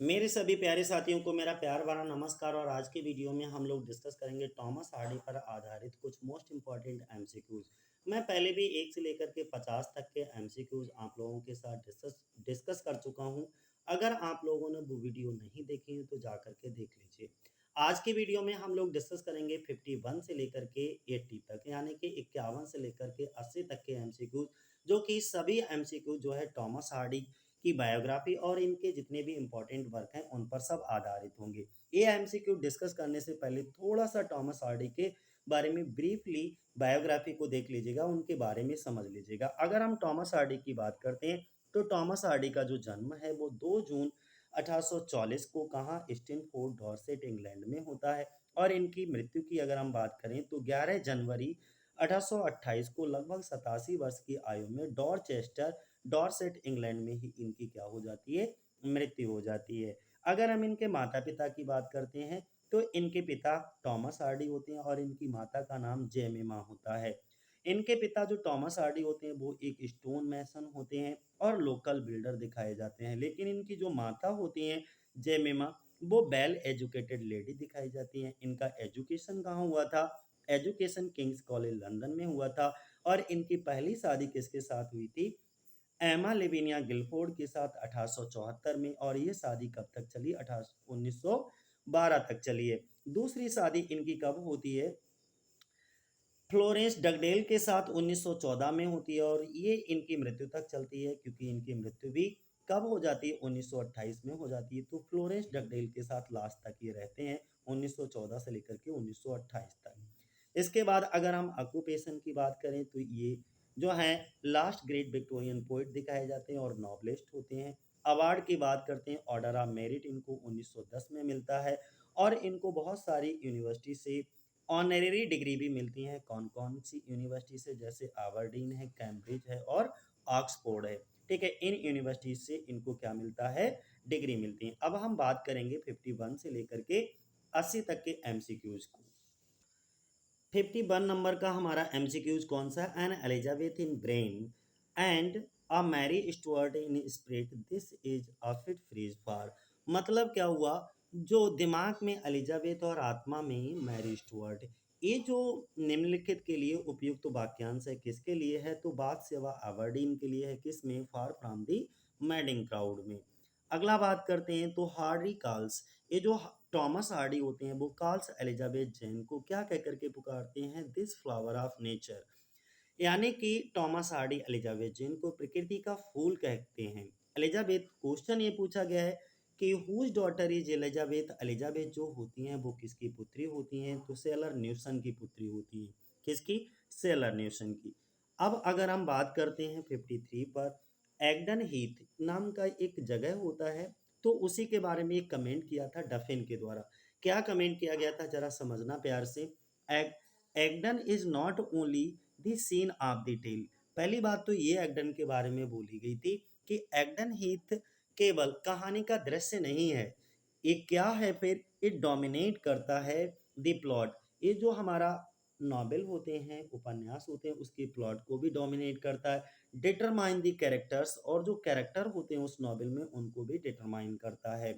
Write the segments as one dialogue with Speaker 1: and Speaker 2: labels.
Speaker 1: मेरे सभी प्यारे साथियों को मेरा प्यार भरा नमस्कार। और आज के वीडियो में हम लोग डिस्कस करेंगे टॉमस हार्डी पर आधारित कुछ मोस्ट इंपॉर्टेंट एमसीक्यूज। मैं पहले भी 1 से लेकर के 50 तक के एमसीक्यूज आप लोगों के साथ डिस्कस कर चुका हूं। अगर आप लोगों ने वो वीडियो नहीं देखी है तो जा करके देख लीजिए। आज के वीडियो में हम लोग डिस्कस करेंगे 51 से लेकर के 80 तक, यानी कि 51 से लेकर के 80 तक के एमसीक्यूज, जो कि सभी एमसीक्यू जो है टॉमस हार्डी की बायोग्राफी और इनके जितने भी इम्पोर्टेंट वर्क हैं उन पर सब आधारित होंगे। ये एमसीक्यू डिस्कस करने से पहले थोड़ा सा टॉमस हार्डी के बारे में ब्रीफली बायोग्राफी को देख लीजिएगा, उनके बारे में समझ लीजिएगा। अगर हम टॉमस हार्डी की बात करते हैं तो टॉमस हार्डी का जो जन्म है वो 2 जून 1840 को कहाँ, स्टैनफोर्ड डॉर्सेट इंग्लैंड में होता है। और इनकी मृत्यु की अगर हम बात करें तो 11 जनवरी 1828 को लगभग 87 वर्ष की आयु में डॉरचेस्टर डॉर्सेट इंग्लैंड में ही इनकी क्या हो जाती है, मृत्यु हो जाती है। अगर हम इनके माता पिता की बात करते हैं तो इनके पिता टॉमस हार्डी होते हैं और इनकी माता का नाम जेमिमा होता है। इनके पिता जो टॉमस हार्डी होते हैं वो एक स्टोन मैसन होते हैं और लोकल बिल्डर दिखाए जाते हैं। लेकिन इनकी जो माता होती हैं जेमिमा, वो वेल एजुकेटेड लेडी दिखाई जाती हैं। इनका एजुकेशन कहाँ हुआ था? एजुकेशन किंग्स कॉलेज लंदन में हुआ था। और इनकी पहली शादी किसके साथ हुई थी? एमा लेविनिया गिलफोर्ड के साथ 1874 में। और ये शादी कब तक चली? 1912 तक चली है। दूसरी शादी इनकी कब होती है? फ्लोरेंस डगडेल के साथ 1914 में होती है और ये इनकी मृत्यु तक चलती है, क्योंकि इनकी मृत्यु भी कब हो जाती है? 1928 में हो जाती है। तो फ्लोरेंस डगडेल के साथ लास्ट तक ये रहते हैं, 1914 से लेकर के 1928 तक। इसके बाद अगर हम ऑक्यूपेशन की बात करें तो ये जो हैं लास्ट ग्रेट विक्टोरियन पोइट दिखाए जाते हैं और नॉवलिस्ट होते हैं। अवार्ड की बात करते हैं, ऑर्डर ऑफ मेरिट इनको 1910 में मिलता है। और इनको बहुत सारी यूनिवर्सिटी से ऑनरेरी डिग्री भी मिलती हैं। कौन कौन सी यूनिवर्सिटी से? जैसे आबरडीन है, कैम्ब्रिज है और ऑक्सफोर्ड है। ठीक है, इन यूनिवर्सिटी से इनको क्या मिलता है? डिग्री मिलती है। अब हम बात करेंगे 51 से लेकर के 80 तक के एमसीक्यूज को। 51 नंबर का हमारा एमसीक्यूज कौन सा? An Elizabeth in brain and a Mary Stuart in spirit, this is a fit phrase for. मतलब क्या हुआ? जो दिमाग में एलिजाबेथ और आत्मा में मैरी स्टुअर्ट, ये जो निम्नलिखित के लिए उपयुक्त तो वाक्यांश है किसके लिए है? तो बात सेवा एवर्डीन के लिए है। किस में? फार फ्रॉम दी मैडिंग क्राउड में। अगला बात करते हैं तो हार्डी कॉल्स, ये जो टॉमस हार्डी होते हैं वो कॉल्स एलिजाबेथ जेन को क्या कह करके पुकारते हैं? This flower of nature. यानी कि टॉमस हार्डी एलिजाबेथ जेन को प्रकृति का फूल कहते हैं। एलिजाबेथ, क्वेश्चन ये पूछा गया है कि whose daughter is Elizabeth. Elizabeth जो होती हैं वो किसकी पुत्री होती हैं? तो सेलर न्यूसन की पुत्री होती हैं। किसकी? सेलर न्यूसन की। अब अगर हम बात करते हैं 53 पर, एगडन हीथ नाम का एक जगह होता है, तो उसी के बारे में एक कमेंट किया था डफिन के द्वारा। क्या कमेंट किया गया था जरा समझना प्यार से। एग Egdon is not only the scene of the tale. पहली बात तो ये एगडन के बारे में बोली गई थी कि एगडन हीथ केवल कहानी का दृश्य नहीं है, ये क्या है फिर? इट डोमिनेट करता है द प्लॉट। ये जो हमारा नॉवेल होते हैं, उपन्यास होते हैं, उसके प्लॉट को भी डोमिनेट करता है। डिटरमाइन द कैरेक्टर्स, और जो कैरेक्टर होते हैं उस नॉवेल में उनको भी डिटरमाइन करता है।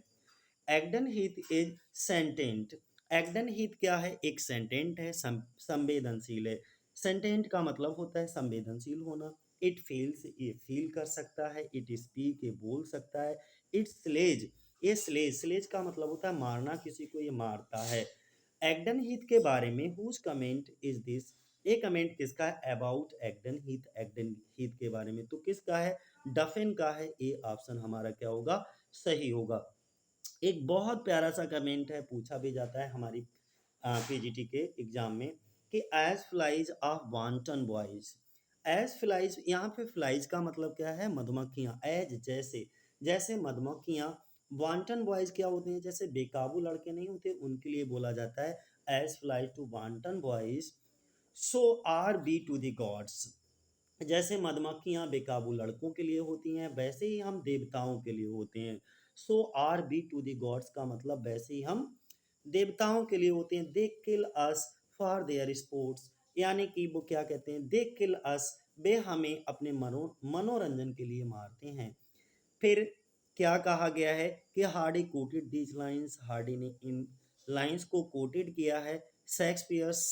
Speaker 1: एगडन हीथ इज सेंटेंट। एगडन हीथ क्या है? एक सेंटेंट है, संवेदनशील है। सेंटेंट का मतलब होता है संवेदनशील होना। इट फील्स, ये फील कर सकता है। इट स्पीक, ये बोल सकता है। इट स्लेज, ये स्लेज, स्लेज का मतलब होता है मारना, किसी को ये मारता है। एगडन हीथ के बारे में हुज कमेंट इज दिस, ये कमेंट किसका है? अबाउट एगडन हीथ, एगडन हीथ के बारे में तो किसका है? डफिन का है। ये ऑप्शन हमारा क्या होगा? सही होगा। एक बहुत प्यारा सा कमेंट है, पूछा भी जाता है हमारी पीजीटी के एग्जाम में कि as flies of wanton boys. As flies, यहाँ पे फ्लाइज का मतलब क्या है? मधुमक्खियाँ। एज जैसे, जैसे मधुमक्खियाँ। वांटन बॉयज क्या होते हैं? जैसे बेकाबू लड़के नहीं होते, उनके लिए बोला जाता है as flies to wanton boys, so are B to the gods. जैसे मधुमक्खियाँ बेकाबू लड़कों के लिए होती हैं, वैसे ही हम देवताओं के लिए होते हैं। So are B to the gods का मतलब वैसे ही हम देवताओं के लिए होते हैं। दे किल अस फॉर देयर स्पोर्ट्स, यानी कि वो क्या कहते हैं? दे किल अस, वे हमें अपने मनोरंजन के लिए मारते हैं। फिर क्या कहा गया है कि Hardy coated these lines, Hardy ने इन लाइंस को कोटेड किया है। Shakespeare's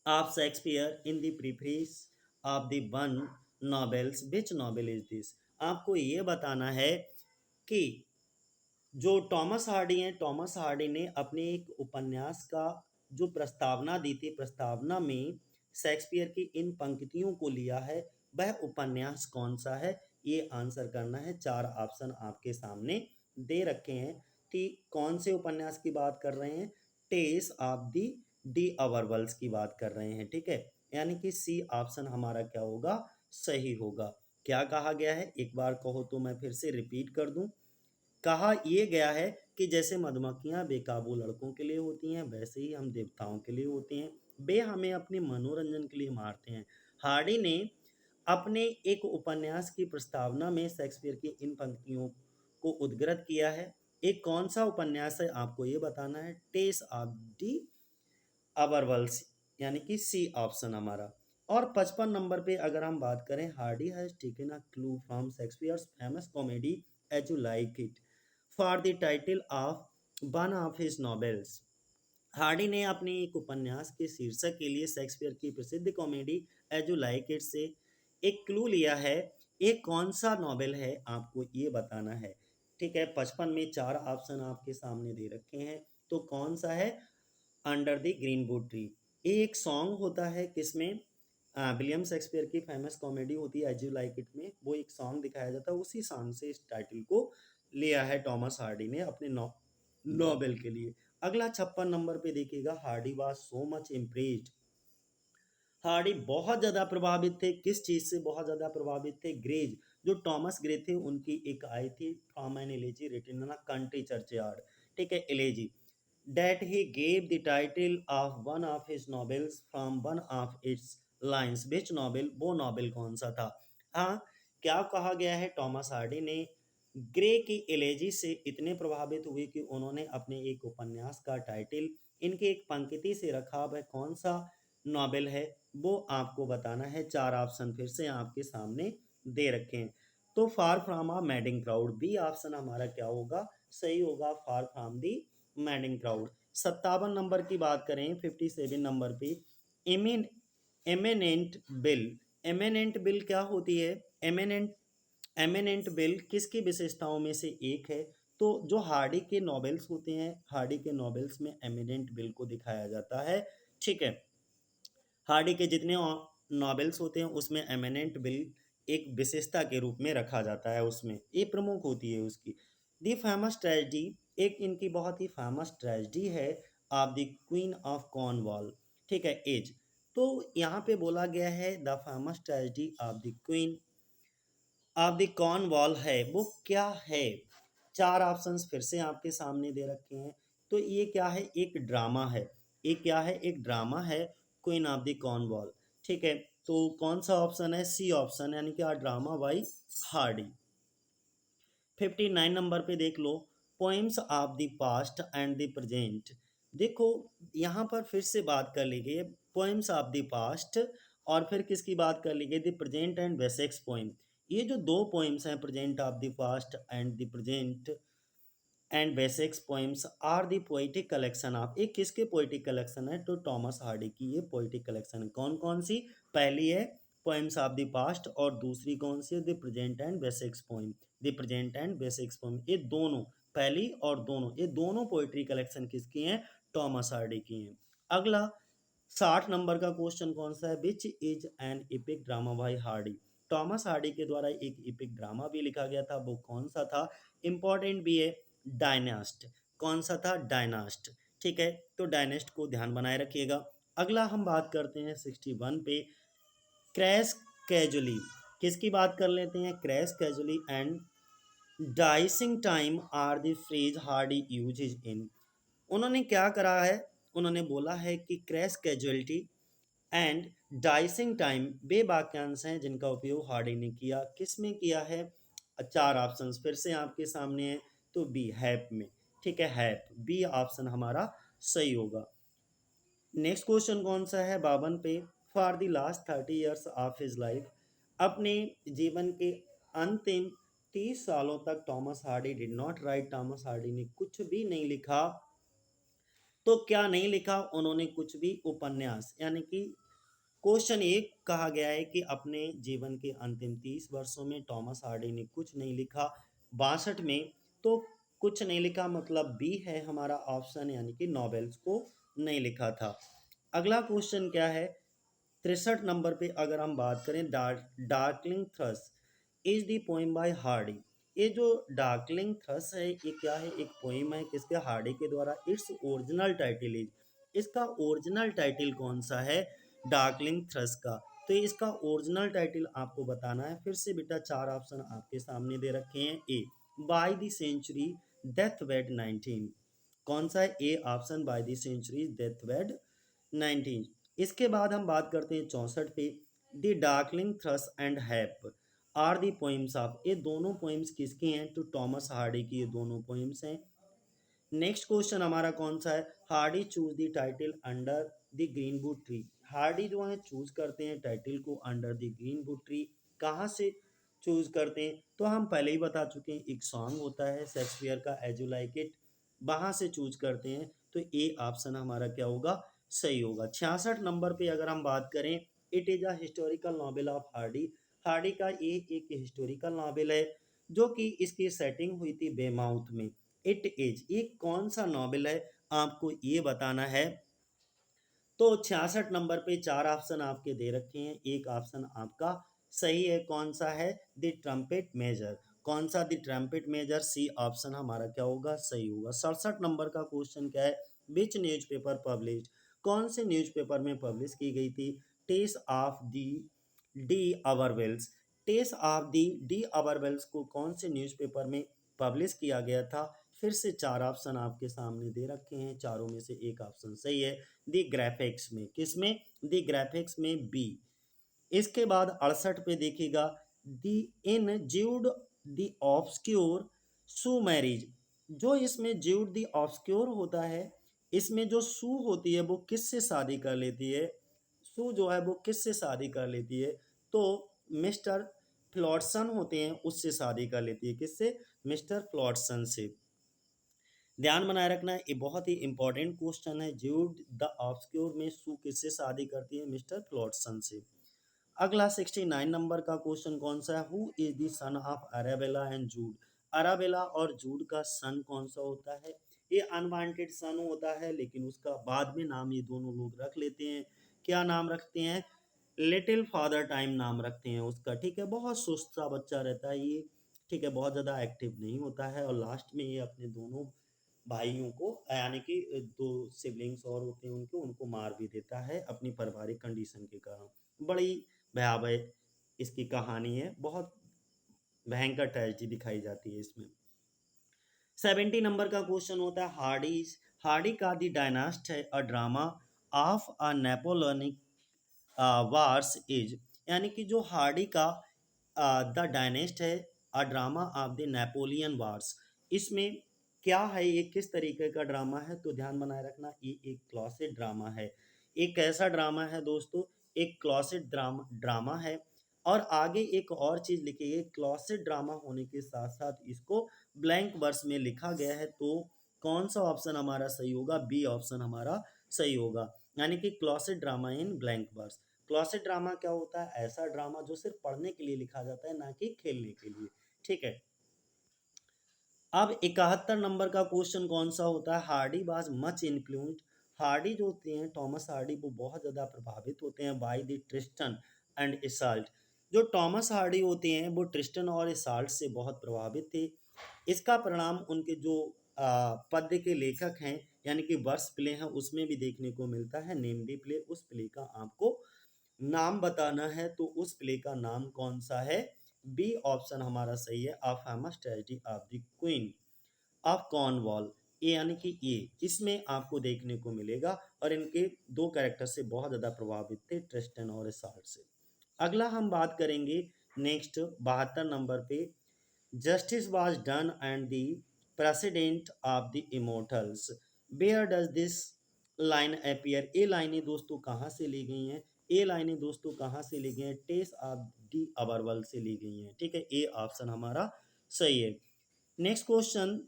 Speaker 1: of Shakespeare in the preface of the one novels, which novel is this. आपको ये बताना है कि जो टॉमस हार्डी हैं, टॉमस हार्डी ने अपने एक उपन्यास का जो प्रस्तावना दी थी, प्रस्तावना में शेक्सपियर की इन पंक्तियों को लिया है, वह उपन्यास कौन सा है, ये आंसर करना है। चार ऑप्शन आपके सामने दे रखे हैं कि कौन से उपन्यास की बात कर रहे हैं। टेस ऑफ डी अवरवल्स की बात कर रहे हैं, ठीक है। यानी कि सी ऑप्शन हमारा क्या होगा, सही होगा। क्या कहा गया है, एक बार कहो तो मैं फिर से रिपीट कर दूं। कहा यह गया है कि जैसे मधुमक्खियां बेकाबू लड़कों के लिए होती हैं, वैसे ही हम देवताओं के लिए होते हैं। वे हमें अपने मनोरंजन के लिए मारते हैं। हार्डी ने अपने एक उपन्यास की प्रस्तावना में शेक्सपियर की इन पंक्तियों को उद्धृत किया है। एक कौन सा उपन्यास है, आपको ये बताना है। टेस ऑफ डी अबरवल्स, यानी कि सी ऑप्शन हमारा। और 55 नंबर पे अगर हम बात करें, Hardy has taken a clue from Shakespeare's famous comedy As You Like It for the title of one of his novels. Hardy ने अपने एक उपन्यास के शीर्षक के लिए शेक्सपियर की प्रसिद्ध comedy As You Like It से एक क्लू लिया है। एक कौन सा नॉवेल है, आपको ये बताना है। ठीक है, 55 में चार ऑप्शन आपके सामने दे रखे हैं, तो कौन सा है। Under the green wood tree. ये एक सॉन्ग होता है किसमें, विलियम शेक्सपियर की फेमस कॉमेडी होती है एज यू लाइक इट में, वो एक सॉन्ग दिखाया जाता है, उसी सॉन्ग से इस टाइटल को लिया है टॉमस हार्डी ने अपने नॉवेल के लिए। अगला 56 नंबर पे देखिएगा, Hardy was so much impressed. Hardy बहुत ज़्यादा प्रभावित थे, किस चीज़ से बहुत ज़्यादा प्रभावित थे। ग्रेज, जो टॉमस ग्रे थे, उनकी एक आई थी from an elegy written in a country churchyard, ठीक है, elegy, that he gave the title of one of his novels from one of its lines। which novel, वो नॉवेल कौन सा था। हाँ, क्या कहा गया है, टॉमस हार्डी ने ग्रे की एलेजी से इतने प्रभावित हुए कि उन्होंने अपने एक उपन्यास का टाइटल इनके एक पंक्ति से रखा। वह कौन सा नॉवेल है, वो आपको बताना है। चार ऑप्शन फिर से आपके सामने दे रखे हैं। तो far from a madding crowd, B option हमारा क्या होगा, सही होगा, far from the madding crowd. 57 number की बात करें, 57 नंबर पे एमिन एमिनेंट बिल। एमिनेंट बिल क्या होती है, एमिनेंट एमिनेंट बिल किसकी विशेषताओं में से एक है। तो जो हार्डी के नॉवेल्स होते हैं, हार्डी के नॉवेल्स में एमिनेंट बिल को दिखाया जाता है, ठीक है। हार्डी के जितने नॉवेल्स होते हैं उसमें एमिनेंट बिल एक विशेषता के रूप में रखा जाता है, उसमें ये प्रमुख होती है उसकी। दी फेमस ट्रेजिडी, एक इनकी बहुत ही फेमस ट्रेजिडी है of the queen of Cornwall, ठीक है, एज। तो यहाँ पे बोला गया है the famous tragedy of the queen of the Cornwall है, वो क्या है। चार ऑप्शंस फिर से आपके सामने दे रखे हैं। तो ये क्या है, एक ड्रामा है। ये क्या है, एक ड्रामा है, क्वीन ऑफ द कॉर्नवॉल, ठीक है। तो कौन सा ऑप्शन है, सी ऑप्शन, यानी कि आ ड्रामा बाई हार्डी। 59 नंबर पे देख लो, poems of the past and the present. देखो, यहाँ पर फिर से बात कर ली गई है पोएम्स ऑफ द पास्ट, और फिर किसकी बात कर ली गई, the present and Wessex poem. ये जो दो पोएम्स हैं, present of the past and the present and Wessex poems are the poetic collection of, एक किसके पोइटिक कलेक्शन है, तो टॉमस हार्डी की ये पोइटिक कलेक्शन है। कौन कौन सी, पहली है पोएम्स ऑफ द पास्ट, और दूसरी कौन सी है, the present and basics poem. The present and basics poem, ये दोनों, पहली और दोनों, ये दोनों पोइट्री कलेक्शन किसकी हैं, टॉमस हार्डी की हैं। अगला 60 नंबर का क्वेश्चन कौन सा है, which is an epic drama by Hardy. Thomas Hardy के द्वारा एक इपिक ड्रामा भी लिखा गया था, वो कौन सा था, इंपॉर्टेंट भी है। डायनास्ट, कौन सा था, डायनास्ट, ठीक है। तो डायनेस्ट को ध्यान बनाए रखिएगा। अगला हम बात करते हैं 61 पे, क्रैश कैजुअली, किसकी बात कर लेते हैं, crass casually and dicing time are the phrase Hardy uses in. उन्होंने क्या करा है, उन्होंने बोला है कि crass casualty and dicing time वे वाक्यांश हैं जिनका उपयोग हार्डी ने किया, किस में किया है। चार ऑप्शंस फिर से आपके सामने हैं, तो बी हैप में, ठीक है, हैप, बी ऑप्शन हमारा सही होगा। नेक्स्ट क्वेश्चन कौन सा है, 52 पे, for the last 30 years of his life, अपने जीवन के अंतिम 30 सालों तक Thomas Hardy did not right, Thomas Hardy ने कुछ भी नहीं लिखा। तो क्या नहीं लिखा उन्होंने? कुछ भी उपन्यास, यानी कि क्वेश्चन एक कहा गया है कि अपने जीवन के अंतिम 30 वर्षों में टॉमस हार्डी ने कुछ नहीं लिखा 62 में। तो कुछ नहीं लिखा मतलब बी है हमारा ऑप्शन, यानी कि नॉवेल्स को नहीं लिखा था। अगला क्वेश्चन क्या है? 63 नंबर पे अगर हम बात करें, darkling thrush is the poem by Hardy. ये जो डार्कलिंग थ्रस है ये क्या है? एक पोइम है किसके? हार्डी के द्वारा। इट्स ओरिजिनल टाइटल इज, इसका ओरिजिनल टाइटल कौन सा है? डार्कलिंग थ्रस का। तो इसका ओरिजिनल टाइटल आपको बताना है। फिर से बेटा चार ऑप्शन आपके सामने दे रखे हैं। A, by the century death wed 19। कौन सा है? A option, by the century death wed 19। इसके बाद हम बात करते हैं 64 पे। The darkling thrush and hap are the poems of. ये दोनों पोइम्स किसकी हैं? तो टॉमस हार्डी की ये दोनों पोइम्स हैं। नेक्स्ट क्वेश्चन हमारा कौन सा है? Hardy choose the title under the green wood tree. Hardy जो है चूज करते हैं टाइटल को under the green wood tree. कहाँ से चूज करते हैं? तो हम पहले ही बता चुके हैं, एक सॉन्ग होता है शेक्सपियर का एज यू लाइक इट, वहां से चूज करते हैं। तो ए ऑप्शन हमारा क्या होगा? सही होगा। 66 नंबर पे अगर हम बात करें, it is a historical novel of Hardy. Hardy का ये एक हिस्टोरिकल नॉवेल है जो कि इसकी सेटिंग हुई थी बेमाउथ में। इट इज, ये कौन सा नॉवेल है आपको ये बताना है। तो 66 नंबर पे चार ऑप्शन आपके दे रखे हैं, एक ऑप्शन आपका सही है। कौन सा है? The Trumpet Major. कौन सा? The Trumpet Major, C option हमारा क्या होगा? सही होगा। 67 नंबर का क्वेश्चन क्या है? विच न्यूज़पेपर पब्लिश, कौन से न्यूज़पेपर में पब्लिश की गई थी? Tess of the d'Urbervilles. Tess of the d'Urbervilles को कौन से न्यूज़पेपर में पब्लिश किया गया था? फिर से चार ऑप्शन आपके सामने दे रखे हैं, चारों में से एक ऑप्शन सही है। दी ग्राफिक्स में, किसमें? दी ग्राफिक्स में, बी। इसके बाद 68 पे देखिएगा, दी इन ज्यूड दी ऑब्सक्योर सू मैरिज। जो इसमें ज्यूड दी ऑब्सक्योर होता है, इसमें जो सू होती है वो किससे शादी कर लेती है? सू जो है वो किससे शादी कर लेती है? तो मिस्टर फ्लॉटसन होते हैं उससे शादी कर लेती है। किससे? मिस्टर फ्लॉटसन से। ध्यान बनाए रखना है, ये बहुत ही इंपॉर्टेंट क्वेश्चन है। ज्यूड द ऑब्सक्योर में सू किससे शादी करती है? मिस्टर फ्लॉटसन से। अगला 69 नंबर का क्वेश्चन कौन सा है? Who is the son of Arabella and Jude. Arabella और जूड का सन कौन सा होता है? ये अनवांटेड सन होता है, लेकिन उसका बाद में नाम ये दोनों लोग रख लेते हैं। क्या नाम रखते हैं? लिटिल फादर टाइम नाम रखते हैं उसका। ठीक है, बहुत सुस्त सा बच्चा रहता है ये। ठीक है, बहुत ज़्यादा एक्टिव नहीं होता है, और लास्ट में ये अपने दोनों भाइयों को, यानी कि दो सिबलिंग्स और होते हैं उनके, उनको मार भी देता है अपनी पारिवारिक कंडीशन के कारण। बड़ी भयावह इसकी कहानी है, बहुत भयंकर ट्रेजेडी दिखाई जाती है इसमें। 70 नंबर का क्वेश्चन होता है, हार्डी का दी डायनास्ट है a drama of a Napoleonic wars is. यानी कि जो हार्डी का द डायनेस्ट है a drama of the Napoleon wars, इसमें क्या है? ये किस तरीके का ड्रामा है? तो ध्यान बनाए रखना, ये एक क्लॉसेट ड्रामा है। एक कैसा ड्रामा है दोस्तों? एक क्लॉसेट ड्रामा है। और आगे एक और चीज लिखी है, क्लॉसेट ड्रामा होने के साथ साथ इसको ब्लैंक वर्स में लिखा गया है। तो कौन सा ऑप्शन हमारा सही होगा? बी ऑप्शन हमारा सही होगा, यानी कि closet drama in blank verse. Closet drama क्या होता है? ऐसा ड्रामा जो सिर्फ पढ़ने के लिए लिखा जाता है, ना कि खेलने के लिए। ठीक है। अब 71 नंबर का क्वेश्चन कौन सा होता है? Hardy was much influenced. Hardy जो होते हैं, टॉमस हार्डी, वो बहुत ज़्यादा प्रभावित होते हैं बाय द ट्रिस्टन एंड इसाल्ट। जो टॉमस हार्डी होते हैं वो ट्रिस्टन और इसाल्ट से बहुत प्रभावित थे। इसका परिणाम उनके जो पद्य के लेखक हैं, यानी कि वर्स प्ले हैं, उसमें भी देखने को मिलता है। नेम दी प्ले, उस प्ले का आपको नाम बताना है। तो उस प्ले का नाम कौन सा है? बी ऑप्शन हमारा सही है, a famous tragedy of the queen of Cornwall. A, यानी कि ये इसमें आपको देखने को मिलेगा, और इनके दो कैरेक्टर से बहुत ज़्यादा प्रभावित थे, ट्रिस्टन और इसाल्ट से। अगला हम बात करेंगे नेक्स्ट 72 नंबर पे, justice was done and the President of the Immortals. Where does this line appear. ये लाइनें दोस्तों कहाँ से ली गई हैं? ये लाइनें दोस्तों कहाँ से ली गई हैं? टेस ऑफ डी अबरवल से ली गई हैं। ठीक है, ए ऑप्शन हमारा सही है। नेक्स्ट क्वेश्चन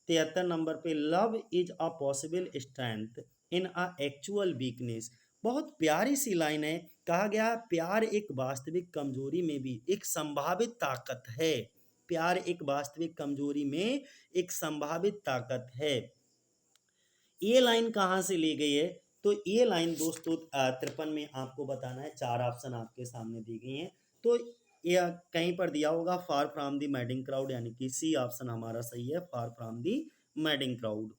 Speaker 1: 73 नंबर पे, love is a possible strength in a actual weakness. बहुत प्यारी सी लाइन है। कहा गया प्यार एक वास्तविक कमजोरी में भी एक संभावित ताकत है। प्यार एक वास्तविक कमजोरी में एक संभावित ताकत है। ये लाइन कहाँ से ली गई है? तो ये लाइन दोस्तों 53 में आपको बताना है। चार ऑप्शन आपके सामने दी गई हैं। तो यह कहीं पर दिया होगा far from the madding crowd, यानी कि सी ऑप्शन हमारा सही है, far from the madding crowd.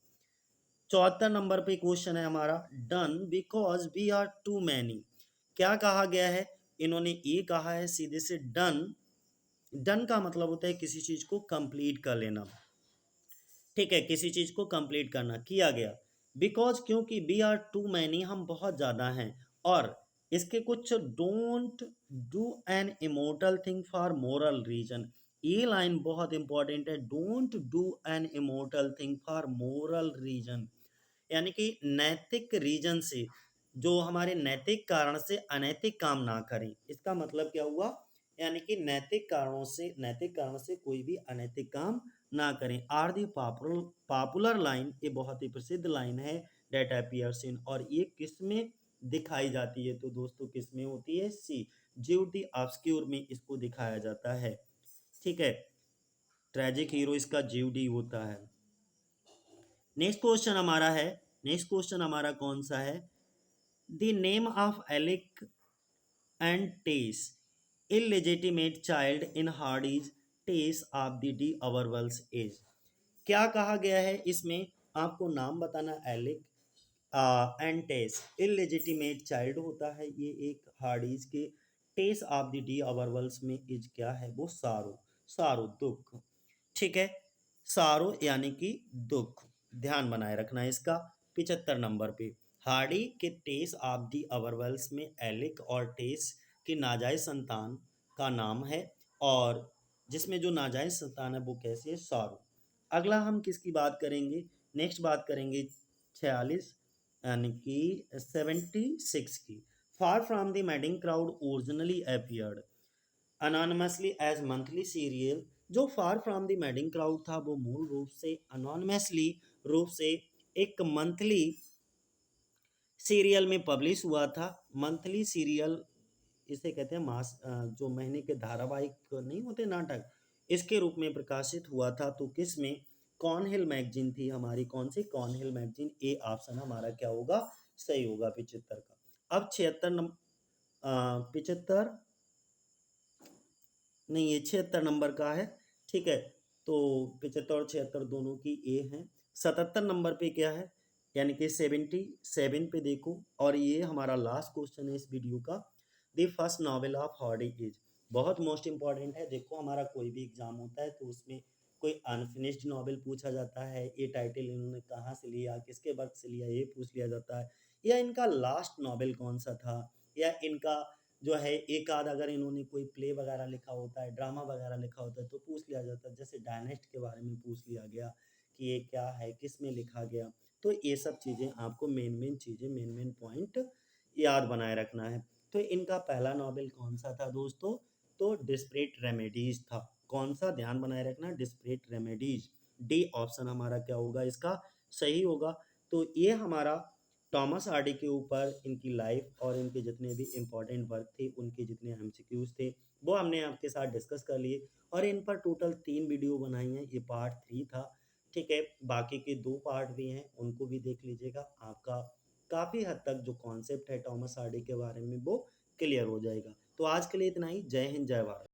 Speaker 1: 74 number पे क्वेश्चन है हमारा, done because we are too many. क्या कहा गया है? इन्होंने ये कहा है सीधे से, डन। डन का मतलब होता है किसी चीज को कंप्लीट कर लेना। ठीक है, किसी चीज को कंप्लीट करना, किया गया। बिकॉज क्योंकि वी आर टू मैनी, हम बहुत ज्यादा हैं। और इसके कुछ, don't do an immoral thing for moral reason. ये लाइन बहुत इंपॉर्टेंट है, don't do an immoral thing for moral reason, यानी कि नैतिक रीजन से, जो हमारे नैतिक कारण से अनैतिक काम ना करें। इसका मतलब क्या हुआ? यानी कि नैतिक कारणों से कोई भी अनैतिक काम ना करें। आर दी पॉपुलर लाइन, ये बहुत ही प्रसिद्ध लाइन है, डेट अपीयर्स इन, और ये किस में दिखाई जाती है? तो दोस्तों किस में होती है? सी, ज्यूड दी ऑब्सक्यूर में इसको दिखाया जाता है। ठीक है, ट्रेजिक हीरो इसका ज्यूडी होता है। नेक्स्ट क्वेश्चन हमारा कौन सा है? The name of Alec and Tess, illegitimate child in Hardy's Tess of the d'Urbervilles as. क्या कहा गया है इसमें? आपको नाम बताना, Alec and Tess, illegitimate child होता है ये एक हार्डीज के। Tess of the d'Urbervilles में इज क्या है? वो सारो, सारो दुख। ठीक है, सारो यानी कि दुख, ध्यान बनाए रखना है इसका। 75 नंबर पे, हार्डी के टेस ऑफ दी अवरवेल्स में एलिक और टेस की नाजायज संतान का नाम है, और जिसमें जो नाजायज संतान है वो कैसी है? सारो। अगला हम किसकी बात करेंगे? नेक्स्ट बात करेंगे 46, यानी कि 76 की। Far from the madding crowd originally appeared anonymously as monthly serial. जो far from the madding crowd था वो मूल रूप से अनोनमसली रूप से एक मंथली सीरियल में पब्लिश हुआ था। मंथली सीरियल इसे कहते हैं, मास जो महीने के धारावाहिक नहीं होते, नाटक, इसके रूप में प्रकाशित हुआ था। तो किस में? कॉर्न हिल मैगजीन थी हमारी। कौन सी? Cornhill magazine. A option हमारा क्या होगा? सही होगा 75 का। अब 76 नंबर, 75 नहीं, ये 76 नंबर का है। ठीक है, तो 75 और 76 दोनों की ए है। 77 नंबर पे क्या है? यानी कि 77 पे देखो, और ये हमारा लास्ट क्वेश्चन है इस वीडियो का। The first novel of Hardy is, बहुत मोस्ट इंपॉर्टेंट है। देखो हमारा कोई भी एग्जाम होता है तो उसमें कोई अनफिनिश्ड नॉवेल पूछा जाता है, ये टाइटल इन्होंने कहाँ से लिया, किसके वर्क से लिया, ये पूछ लिया जाता है। या इनका लास्ट नॉवेल कौन सा था, या इनका जो है एक आध, अगर इन्होंने कोई प्ले वगैरह लिखा होता है, ड्रामा वगैरह लिखा होता है, तो पूछ लिया जाता है। जैसे डायनेस्ट के बारे में पूछ लिया गया कि ये क्या है, किस में लिखा गया। तो ये सब चीज़ें आपको मेन मेन पॉइंट याद बनाए रखना है। तो इनका पहला नॉवेल कौन सा था दोस्तों? तो डिस्परेट रेमेडीज था। कौन सा? ध्यान बनाए रखना, डिस्परेट रेमेडीज। डी ऑप्शन हमारा क्या होगा इसका? सही होगा। तो ये हमारा टॉमस हार्डी के ऊपर, इनकी लाइफ और इनके जितने भी इम्पोर्टेंट वर्क थे, उनके जितने एमसीक्यूज थे, वो हमने आपके साथ डिस्कस कर लिए। और इन पर टोटल 3 वीडियो बनाई हैं, ये पार्ट 3 था। ठीक है, बाकी के 2 पार्ट भी हैं, उनको भी देख लीजिएगा। आपका काफ़ी हद तक जो कॉन्सेप्ट है टॉमस हार्डी के बारे में वो क्लियर हो जाएगा। तो आज के लिए इतना ही। जय हिंद, जय भारत।